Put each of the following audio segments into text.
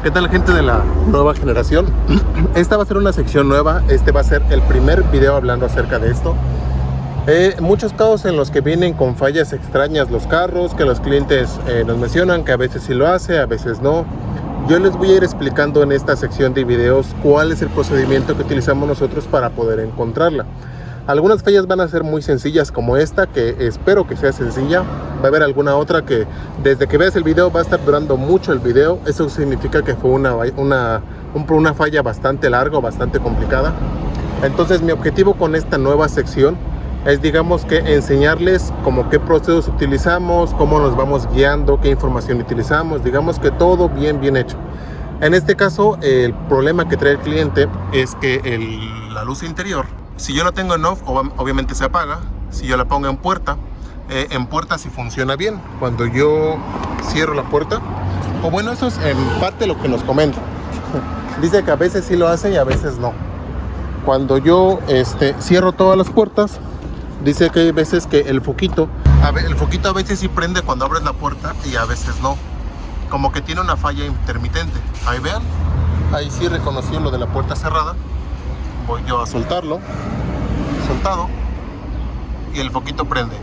¿Qué tal, gente de la nueva generación? Esta va a ser una sección nueva. Este va a ser el primer video hablando acerca de esto. Muchos casos en los que vienen con fallas extrañas los carros, que los clientes nos mencionan que a veces sí lo hace, a veces no. Yo les voy a ir explicando en esta sección de videos cuál es el procedimiento que utilizamos nosotros para poder encontrarla. Algunas fallas van a ser muy sencillas, como esta, que espero que sea sencilla. Va a haber alguna otra que desde que veas el video va a estar durando mucho el video. Eso significa que fue una falla bastante larga, bastante complicada. Entonces mi objetivo con esta nueva sección es, digamos, que enseñarles como qué procesos utilizamos, cómo nos vamos guiando, qué información utilizamos, digamos que todo bien hecho. En este caso, el problema que trae el cliente es que la luz interior, si yo la tengo en off, obviamente se apaga. Si yo la pongo en puerta sí funciona bien. Cuando yo cierro la puerta, o bueno, eso es en parte lo que nos comenta. Dice que a veces sí lo hace y a veces no. Cuando yo cierro todas las puertas, dice que hay veces que el foquito a veces sí prende cuando abres la puerta y a veces no. Como que tiene una falla intermitente. Ahí vean, ahí sí reconoció lo de la puerta cerrada. Voy yo a soltarlo, soltado, y el foquito prende.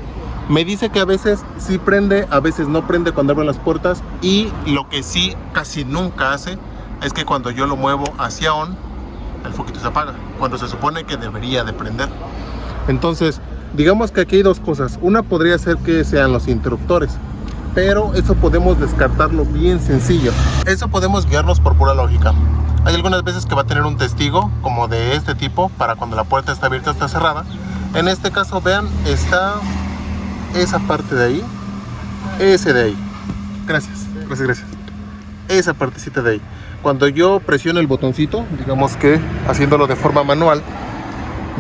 Me dice que a veces sí prende, a veces no prende cuando abro las puertas, y lo que sí casi nunca hace es que cuando yo lo muevo hacia on, el foquito se apaga, cuando se supone que debería de prender. Entonces, digamos que aquí hay dos cosas. Una podría ser que sean los interruptores, pero eso podemos descartarlo bien sencillo. Eso podemos guiarnos por pura lógica. Hay algunas veces que va a tener un testigo como de este tipo para cuando la puerta está abierta o está cerrada. En este caso, vean, está esa parte de ahí, ese de ahí. Gracias. Esa partecita de ahí. Cuando yo presiono el botoncito, digamos que haciéndolo de forma manual,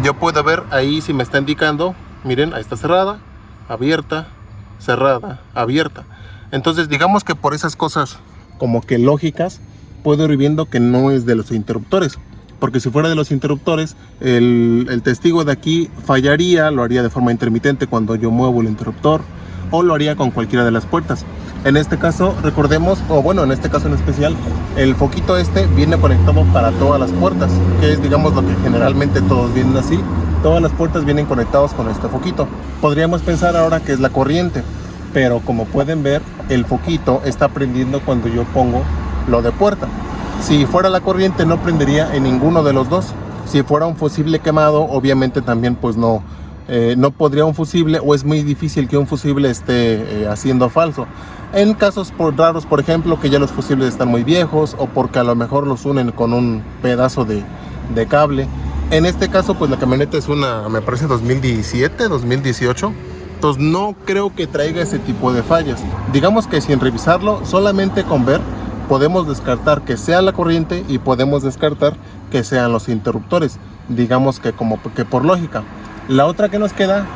yo puedo ver ahí si me está indicando, miren, ahí está cerrada, abierta, cerrada, abierta. Entonces, digamos que por esas cosas como que lógicas, puedo ir viendo que no es de los interruptores, porque si fuera de los interruptores, el testigo de aquí fallaría, lo haría de forma intermitente cuando yo muevo el interruptor, o lo haría con cualquiera de las puertas. En este caso, recordemos, o bueno, en este caso en especial, el foquito viene conectado para todas las puertas, que es, digamos, lo que generalmente todos vienen así. Todas las puertas vienen conectados con este foquito. Podríamos pensar ahora que es la corriente, pero como pueden ver, el foquito está prendiendo cuando yo pongo lo de puerta. Si fuera la corriente no prendería en ninguno de los dos. Si fuera un fusible quemado, obviamente también pues no podría un fusible, o es muy difícil que un fusible esté haciendo falso. En casos raros, por ejemplo, que ya los fusibles están muy viejos, o porque a lo mejor los unen con un pedazo de cable. En este caso pues la camioneta es una, me parece 2017, 2018. Entonces no creo que traiga ese tipo de fallas. Digamos que sin revisarlo, solamente con ver, podemos descartar que sea la corriente y podemos descartar que sean los interruptores. Digamos que como que por lógica. La otra que nos queda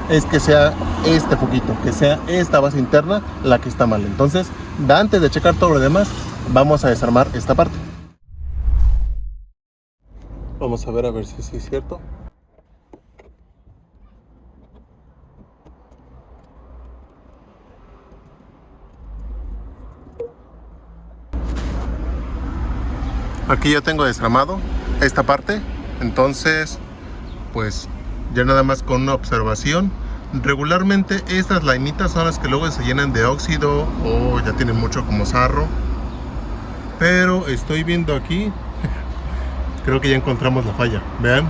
es que sea este foquito, que sea esta base interna la que está mal. Entonces, antes de checar todo lo demás, vamos a desarmar esta parte. Vamos a ver si sí es cierto. Aquí ya tengo desarmado esta parte, entonces pues ya nada más con una observación. Regularmente estas lainitas son las que luego se llenan de óxido o ya tienen mucho como sarro, pero estoy viendo aquí, creo que ya encontramos la falla. Vean,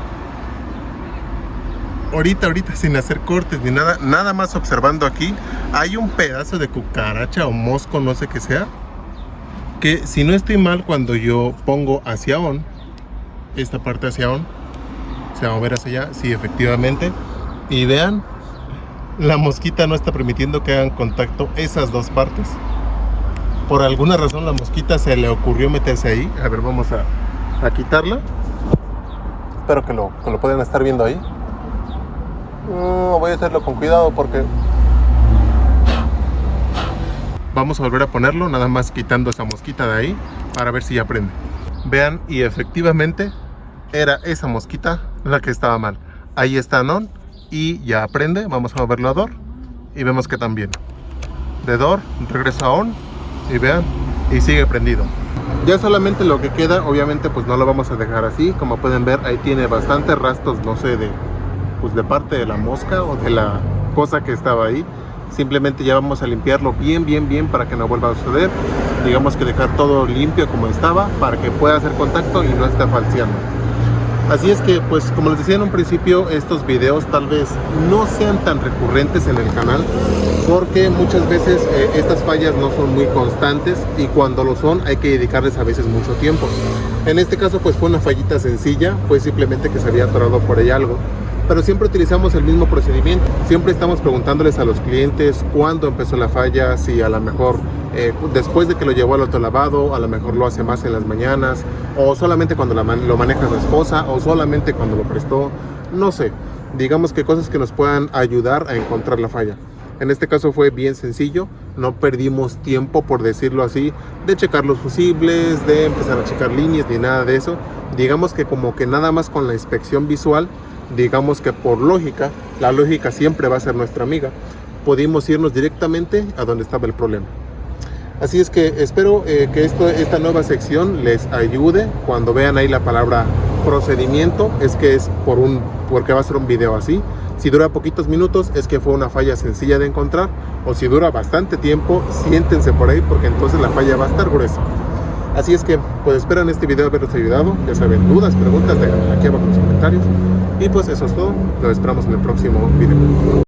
ahorita sin hacer cortes ni nada, nada más observando aquí, hay un pedazo de cucaracha o mosco, no sé qué sea, que si no estoy mal, cuando yo pongo hacia on, esta parte hacia on, se va a mover hacia allá, sí, efectivamente. Y vean, la mosquita no está permitiendo que hagan contacto esas dos partes. Por alguna razón la mosquita se le ocurrió meterse ahí. A ver, vamos a quitarla. Espero que lo puedan estar viendo ahí. Voy a hacerlo con cuidado porque vamos a volver a ponerlo, nada más quitando esa mosquita de ahí para ver si ya prende. Vean, y efectivamente era esa mosquita la que estaba mal. Ahí está on y ya prende. Vamos a moverlo a door y vemos que también. De door regresa a on y vean, y sigue prendido. Ya solamente lo que queda, obviamente pues no lo vamos a dejar así. Como pueden ver, ahí tiene bastantes rastros, no sé, de parte de la mosca o de la cosa que estaba ahí. Simplemente ya vamos a limpiarlo bien para que no vuelva a suceder. Digamos que dejar todo limpio como estaba para que pueda hacer contacto y no esté falseando. Así es que, pues como les decía en un principio, estos videos tal vez no sean tan recurrentes en el canal, porque muchas veces estas fallas no son muy constantes, y cuando lo son hay que dedicarles a veces mucho tiempo. En este caso pues fue una fallita sencilla, fue simplemente que se había atorado por ahí algo. Pero siempre utilizamos el mismo procedimiento. Siempre estamos preguntándoles a los clientes cuándo empezó la falla, si a lo mejor después de que lo llevó al autolavado, a lo mejor lo hace más en las mañanas, o solamente cuando lo maneja su esposa, o solamente cuando lo prestó, no sé. Digamos que cosas que nos puedan ayudar a encontrar la falla. En este caso fue bien sencillo, no perdimos tiempo, por decirlo así, de checar los fusibles, de empezar a checar líneas, ni nada de eso. Digamos que como que nada más con la inspección visual, digamos que por lógica, la lógica siempre va a ser nuestra amiga, pudimos irnos directamente a donde estaba el problema. Así es que espero que esta nueva sección les ayude. Cuando vean ahí la palabra procedimiento, es que es porque va a ser un video así. Si dura poquitos minutos, es que fue una falla sencilla de encontrar, o si dura bastante tiempo, siéntense por ahí, porque entonces la falla va a estar gruesa. Así es que, pues espero en este video haberles ayudado. Ya saben, dudas, preguntas, déjenme aquí abajo en los comentarios. Y pues eso es todo. Lo esperamos en el próximo video.